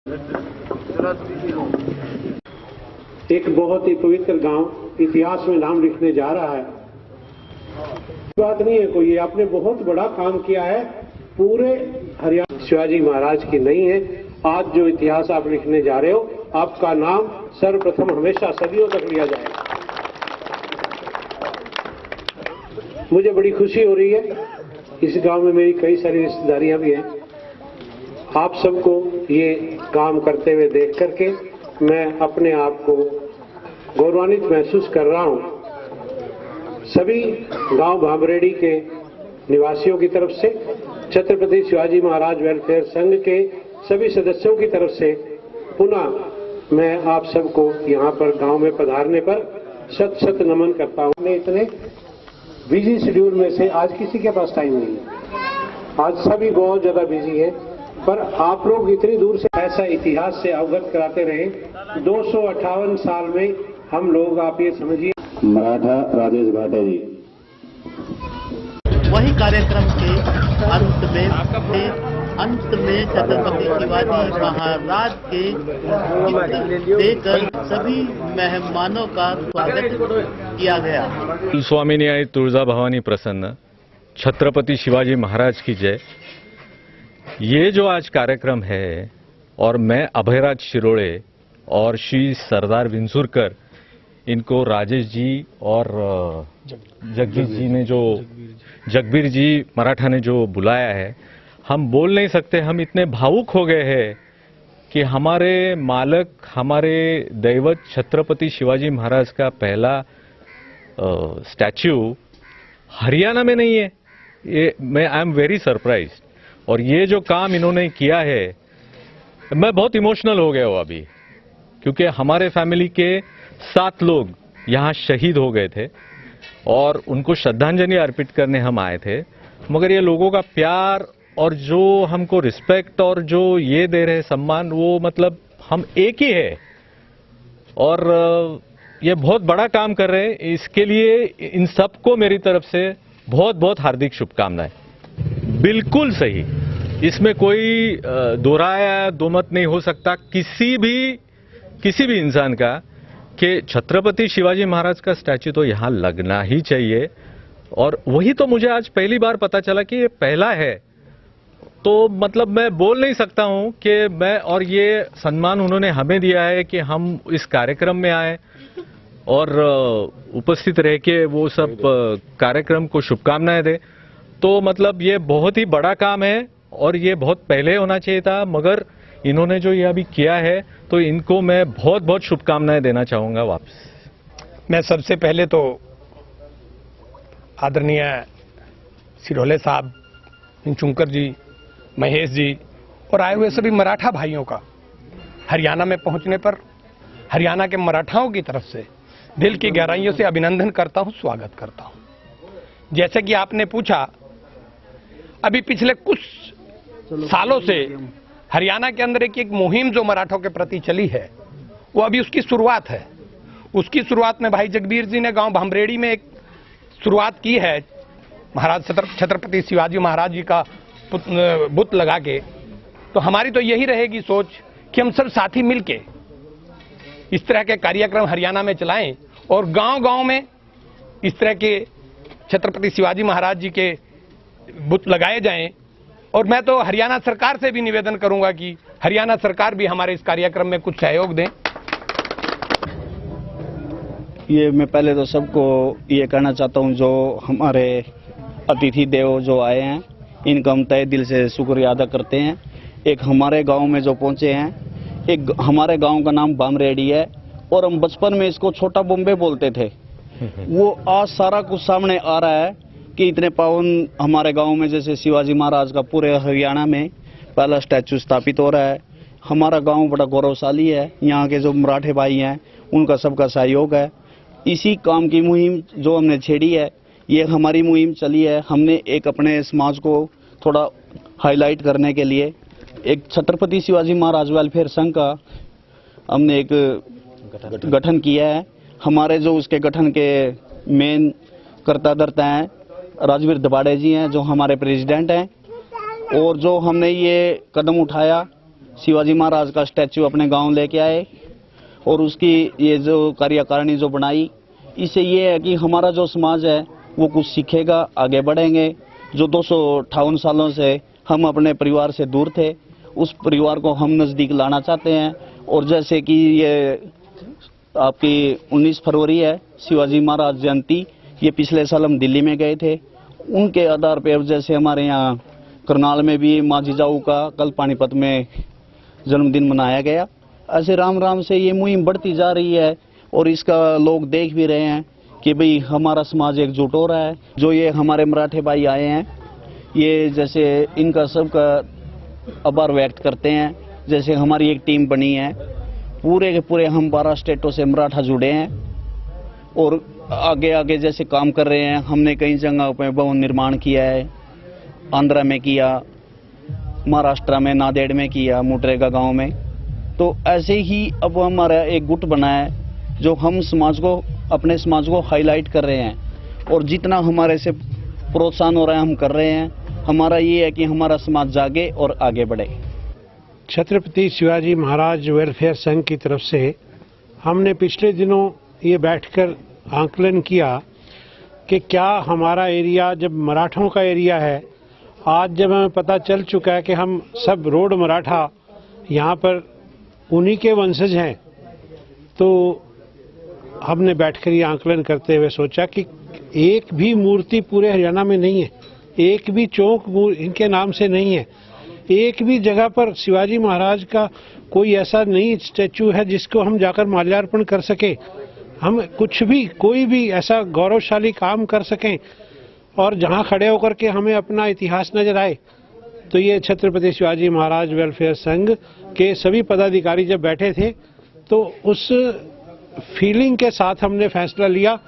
एक बहुत ही पवित्र गांव इतिहास में नाम लिखने जा रहा है। बात नहीं है कोई, ये आपने बहुत बड़ा काम किया है पूरे हरियाणा। शिवाजी महाराज की नहीं है। आज जो इतिहास आप लिखने जा रहे हो, आपका नाम सर्वप्रथम हमेशा सदियों तक लिया जाएगा। मुझे बड़ी खुशी हो रही है। इस गांव में मेरी कई सारी रिश्तेदारियां भी हैं। आप सबको ये काम करते हुए देख करके मैं अपने आप को गौरवान्वित महसूस कर रहा हूं। सभी गांव भामरेडी के निवासियों की तरफ से, छत्रपति शिवाजी महाराज वेलफेयर संघ के सभी सदस्यों की तरफ से पुनः मैं आप सबको यहां पर गांव में पधारने पर शत शत नमन करता हूं। मैं इतने बिजी शेड्यूल में से आज किसी के पास टाइम नहीं है। आज सभी बहुत ज्यादा बिजी है, पर आप लोग इतनी दूर से ऐसा इतिहास से अवगत कराते रहे। 258 साल में हम लोग, आप ये समझिए। मराठा राजेश घाटे जी। वही कार्यक्रम के अंत में छत्रपति शिवाजी महाराज के चित्र देकर सभी मेहमानों का स्वागत किया गया। स्वामिनी आई तुळजा भवानी प्रसन्न, छत्रपति शिवाजी महाराज की जय। ये जो आज कार्यक्रम है, और मैं अभयराज शिरोळे और श्री सरदार विंझुरकर, इनको राजेश जी और जगबीर जी ने जो जगबीर जी मराठा ने जो बुलाया है, हम बोल नहीं सकते। हम इतने भावुक हो गए हैं कि हमारे मालक, हमारे दैवत छत्रपति शिवाजी महाराज का पहला स्टैच्यू हरियाणा में नहीं है। ये आई एम वेरी सरप्राइज्ड। और ये जो काम इन्होंने किया है, मैं बहुत इमोशनल हो गया हूं अभी, क्योंकि हमारे फैमिली के 7 लोग यहां शहीद हो गए थे और उनको श्रद्धांजलि अर्पित करने हम आए थे। मगर ये लोगों का प्यार और जो हमको रिस्पेक्ट और जो ये दे रहे सम्मान, वो मतलब हम एक ही है। और ये बहुत बड़ा काम कर रहे हैं। इसके लिए इन सबको मेरी तरफ से बहुत बहुत हार्दिक शुभकामनाएं। बिल्कुल सही, इसमें कोई दोहराया दोमत नहीं हो सकता किसी भी इंसान का कि छत्रपति शिवाजी महाराज का स्टैच्यू तो यहां लगना ही चाहिए। और वही तो मुझे आज पहली बार पता चला कि ये पहला है। तो मतलब मैं बोल नहीं सकता हूं कि मैं, और ये सम्मान उन्होंने हमें दिया है कि हम इस कार्यक्रम में आए और उपस्थित रह के वो सब कार्यक्रम को शुभकामनाएं दे। तो मतलब ये बहुत ही बड़ा काम है और ये बहुत पहले होना चाहिए था, मगर इन्होंने जो ये अभी किया है, तो इनको मैं बहुत बहुत शुभकामनाएं देना चाहूंगा वापस। मैं सबसे पहले तो आदरणीय शिरोळे साहब, विंझुरकर जी, महेश जी और आए हुए सभी मराठा भाइयों का हरियाणा में पहुंचने पर हरियाणा के मराठाओं की तरफ से दिल की गहराइयों से अभिनंदन करता हूं, स्वागत करता हूं। जैसे कि आपने पूछा, अभी पिछले कुछ सालों से हरियाणा के अंदर एक मुहिम जो मराठों के प्रति चली है, वो अभी उसकी शुरुआत है। उसकी शुरुआत में भाई जगबीर जी ने गांव भामरेडी में एक शुरुआत की है, महाराज छत्रपति शिवाजी महाराज जी का बुत लगा के। तो हमारी तो यही रहेगी सोच कि हम सब साथी मिलके इस तरह के कार्यक्रम हरियाणा में चलाएं और गांव-गांव में इस तरह के छत्रपति शिवाजी महाराज जी के बुत लगाए जाएं। और मैं तो हरियाणा सरकार से भी निवेदन करूंगा कि हरियाणा सरकार भी हमारे इस कार्यक्रम में कुछ सहयोग दें। ये मैं पहले तो सबको ये कहना चाहता हूँ, जो हमारे अतिथि देव जो आए हैं, इनका हम तहे दिल से शुक्रिया अदा करते हैं। एक हमारे गांव में जो पहुंचे हैं, एक हमारे गांव का नाम भामरेडी है और हम बचपन में इसको छोटा बॉम्बे बोलते थे। वो आज सारा कुछ सामने आ रहा है कि इतने पावन हमारे गांव में, जैसे शिवाजी महाराज का पूरे हरियाणा में पहला स्टैचू स्थापित हो रहा है। हमारा गांव बड़ा गौरवशाली है। यहाँ के जो मराठे भाई हैं, उनका सबका सहयोग है। इसी काम की मुहिम जो हमने छेड़ी है, ये हमारी मुहिम चली है। हमने एक अपने समाज को थोड़ा हाईलाइट करने के लिए एक छत्रपति शिवाजी महाराज वेलफेयर संघ का हमने एक गठन किया है। हमारे जो उसके गठन के मेन कर्ता धर्ता हैं राजवीर दबाड़े जी हैं, जो हमारे प्रेसिडेंट हैं। और जो हमने ये कदम उठाया शिवाजी महाराज का स्टैचू अपने गांव लेके आए और उसकी ये जो कार्यकारिणी जो बनाई, इससे ये है कि हमारा जो समाज है वो कुछ सीखेगा, आगे बढ़ेंगे। जो 258 सालों से हम अपने परिवार से दूर थे, उस परिवार को हम नज़दीक लाना चाहते हैं। और जैसे कि ये आपकी 19 फरवरी है शिवाजी महाराज जयंती, ये पिछले साल हम दिल्ली में गए थे, उनके आधार पर जैसे हमारे यहाँ करनाल में भी माँ जिजाऊ का कल पानीपत में जन्मदिन मनाया गया, ऐसे राम राम से ये मुहिम बढ़ती जा रही है और इसका लोग देख भी रहे हैं कि भाई हमारा समाज एकजुट हो रहा है। जो ये हमारे मराठे भाई आए हैं, ये जैसे इनका सबका आभार व्यक्त करते हैं। जैसे हमारी एक टीम बनी है, पूरे के पूरे हम 12 स्टेटों से मराठा जुड़े हैं और आगे आगे जैसे काम कर रहे हैं। हमने कई जगह पर भवन निर्माण किया है, आंध्रा में किया, महाराष्ट्र में नांदेड़ में किया, मुटरेगा गांव में। तो ऐसे ही अब हमारा एक गुट बना है जो हम समाज को, अपने समाज को हाईलाइट कर रहे हैं और जितना हमारे से प्रोत्साहन हो रहा है हम कर रहे हैं। हमारा ये है कि हमारा समाज जागे और आगे बढ़े। छत्रपति शिवाजी महाराज वेलफेयर संघ की तरफ से हमने पिछले दिनों ये बैठकर आंकलन किया कि क्या हमारा एरिया, जब मराठों का एरिया है, आज जब हमें पता चल चुका है कि हम सब रोड मराठा यहाँ पर उन्हीं के वंशज हैं, तो हमने बैठकर ये आंकलन करते हुए सोचा कि एक भी मूर्ति पूरे हरियाणा में नहीं है, एक भी चौक इनके नाम से नहीं है, एक भी जगह पर शिवाजी महाराज का कोई ऐसा नहीं स्टैचू है जिसको हम जाकर माल्यार्पण कर सके, हम कुछ भी कोई भी ऐसा गौरवशाली काम कर सकें और जहां खड़े होकर के हमें अपना इतिहास नजर आए। तो ये छत्रपति शिवाजी महाराज वेलफेयर संघ के सभी पदाधिकारी जब बैठे थे तो उस फीलिंग के साथ हमने फैसला लिया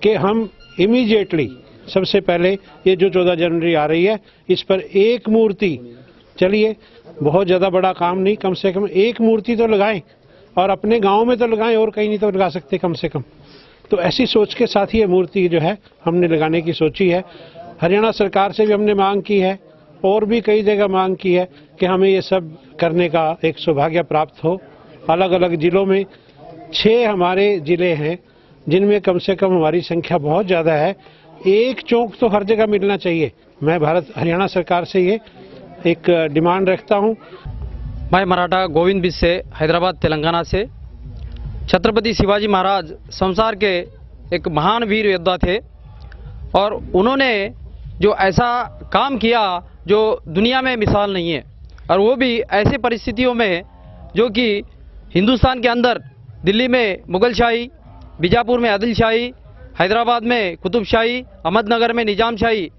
कि हम इमीडिएटली सबसे पहले ये जो 14 जनवरी आ रही है, इस पर एक मूर्ति, चलिए बहुत ज़्यादा बड़ा काम नहीं, कम से कम एक मूर्ति तो लगाएं और अपने गांव में तो लगाएं और कहीं नहीं तो लगा सकते कम से कम। तो ऐसी सोच के साथ ये मूर्ति जो है हमने लगाने की सोची है। हरियाणा सरकार से भी हमने मांग की है और भी कई जगह मांग की है कि हमें ये सब करने का एक सौभाग्य प्राप्त हो। अलग अलग जिलों में 6 हमारे जिले हैं जिनमें कम से कम हमारी संख्या बहुत ज़्यादा है। एक चौक तो हर जगह मिलना चाहिए। मैं हरियाणा सरकार से ये एक डिमांड रखता हूँ। मैं मराठा गोविंद बिस्से, हैदराबाद तेलंगाना से। छत्रपति शिवाजी महाराज संसार के एक महान वीर योद्धा थे और उन्होंने जो ऐसा काम किया जो दुनिया में मिसाल नहीं है, और वो भी ऐसे परिस्थितियों में जो कि हिंदुस्तान के अंदर दिल्ली में मुगलशाही, बीजापुर में आदिलशाही, हैदराबाद में कुतुबशाही, अहमदनगर में निजामशाही,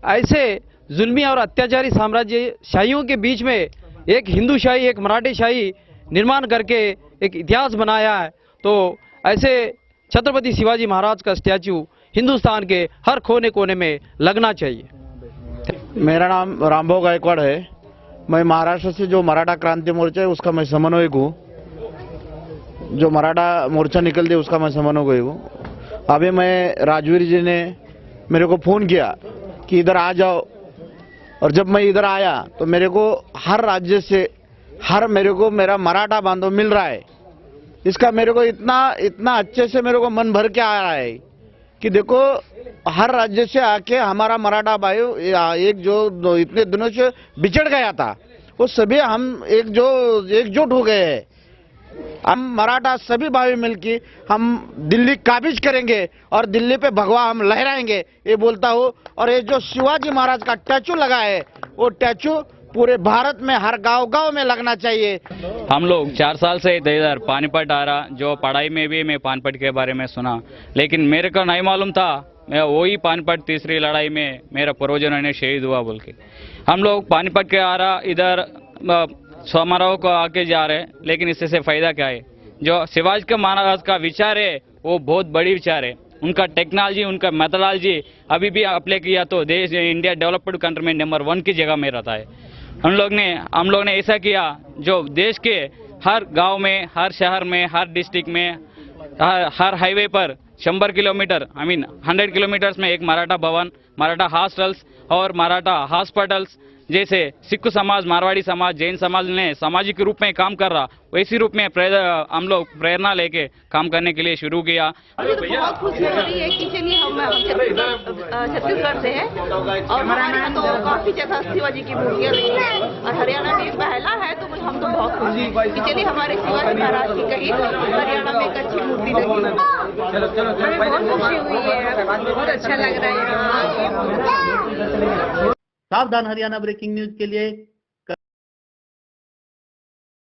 ऐसे जुल्मी और अत्याचारी साम्राज्यशाहियों के बीच में एक हिंदूशाही, एक मराठीशाही निर्माण करके एक इतिहास बनाया है। तो ऐसे छत्रपति शिवाजी महाराज का स्टैचू हिंदुस्तान के हर कोने कोने में लगना चाहिए। मेरा नाम रामभाऊ गायकवाड़ है। मैं महाराष्ट्र से जो मराठा क्रांति मोर्चा है उसका मैं समन्वयक हूँ। जो मराठा मोर्चा निकल दे उसका मैं समन्वयक हूँ। अभी मैं राजवीर जी ने मेरे को फ़ोन किया कि इधर आ जाओ, और जब मैं इधर आया तो मेरे को हर राज्य से मेरे को मेरा मराठा बांधव मिल रहा है। इसका मेरे को इतना अच्छे से मेरे को मन भर के आ रहा है कि देखो हर राज्य से आके हमारा मराठा भाई एक जो इतने दिनों से बिछड़ गया था वो सभी हम एकजुट हो गए हैं। हम मराठा सभी भाई मिलके हम दिल्ली काबिज करेंगे और दिल्ली पे भगवा हम लहराएंगे, ये बोलता हूँ। और ये जो शिवाजी महाराज का स्टैचू लगा है वो स्टैचू पूरे भारत में हर गांव-गांव में लगना चाहिए। हम लोग 4 साल से इधर पानीपत आ रहा, जो पढ़ाई में भी मैं पानीपत के बारे में सुना, लेकिन मेरे को नहीं मालूम था मैं वही पानीपत तीसरी लड़ाई में मेरा पूर्वजों ने शहीद हुआ बोल के। हम लोग पानीपत के आ रहा इधर समारोह को आके जा रहे हैं, लेकिन इससे से फायदा क्या है? जो शिवाजी महाराज का विचार है वो बहुत बड़ी विचार है। उनका टेक्नोलॉजी, उनका मेथोडोलॉजी अभी भी अप्लाई किया तो देश इंडिया डेवलप्ड कंट्री में नंबर 1 की जगह में रहता है। हम लोग ने ऐसा किया जो देश के हर गांव में, हर शहर में, हर डिस्ट्रिक्ट में, हर हाईवे पर 100 किलोमीटर 100 किलोमीटर्स में एक मराठा भवन, मराठा हॉस्टल्स और मराठा हॉस्पिटल्स जैसे सिख समाज, मारवाड़ी समाज, जैन समाज ने सामाजिक रूप में काम कर रहा, वैसी रूप में हम लोग प्रेरणा लेके काम करने के लिए शुरू किया। मुझे तो बहुत खुशी हो रही है कि चलिए हम छत्तीसगढ़ से हैं और हमारे यहाँ तो काफी जगह शिवाजी की मूर्तियाँ रही है और हरियाणा में पहला है, तो हम तो बहुत खुश हैं कि चलिए हमारे शिवाजी महाराज की कहीं हरियाणा में एक अच्छी मूर्ति लगी। हमें बहुत खुशी हुई है, बहुत अच्छा लग रहा है। सावधान हरियाणा ब्रेकिंग न्यूज के लिए